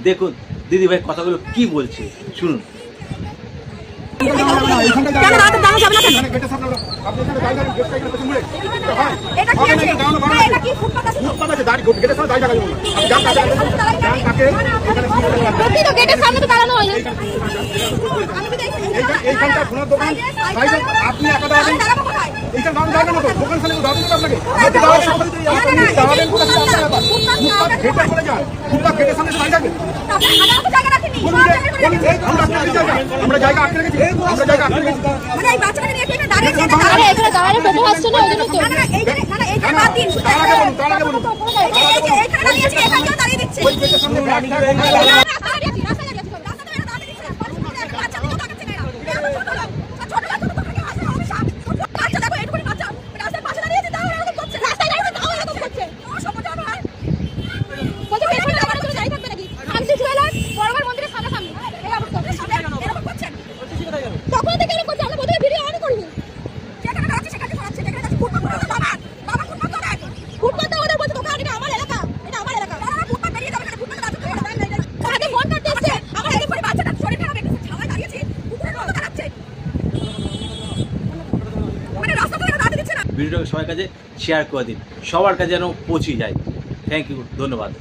দেখুন দিদিভাই কথাগুলো কি বলছে, শুনুন। আমরা জায়গা আটকে রেখেছি, আমরা জায়গা আটকে রেখেছি। মানে এই বাচ্চাটাকে নিয়ে এখানে দাঁড়িয়ে আছে, আরে এখানে দাঁড়ালে টোটো আসছে না, ওই জন্য তো না এইখানে না এইখানে বাদ দিন, তার আগে বলুন এইখানে দাঁড়িয়ে আছে, এখানে কেউ দাঁড়িয়ে দিচ্ছে ওই গেটের সামনে রাস্তা দাঁড়িয়ে আছে, রাস্তা দাঁড়িয়ে দিচ্ছে, বাচ্চা দিকে তাকাচ্ছে না, ছোট বাচ্চা দেখো এইটুকুনি বাচ্চা রাস্তার পাশে দাঁড়িয়ে আছে, তাও এরকম করছে, রাস্তায় দাঁড়িয়ে তাও এরকম করছে, ও সমস্যা হয় বলতে পেছনে আমার কোনো যাই থাকবে নাকি শান্তি জুয়েলার্স বড়বার মন্দিরের সামনে এই অবস্থা এরকম করছেন তখন থেকে এরকম করছে, আমরা বোধহয় ভিডিও অন করিনি, যেখানে আছে সেখানে করাচ্ছে, যেখানে আছে ফুটপাত করে বাবা ফুটপাত করে ফুটপাত ওদের বলছে তোকে আগে আমার এলাকা, এটা আমার এলাকা, তারা ফুটপাত বেরিয়ে যাবে, ফুটপাতে আছে আগে ফোন করতে এসেছে, আমার আগে পরে বাচ্চাটা শরীর খারাপ হয়ে গেছে, ছাওয়ায় দাঁড়িয়েছে, কুকুরের মতো দাঁড়াচ্ছে, মানে রাস্তা থেকে দাঁড়াতে দিচ্ছে না। ভিডিওটাকে সবার কাছে শেয়ার করে দিন, সবার কাছে যেন পৌঁছে যায়। থ্যাংক ইউ, ধন্যবাদ।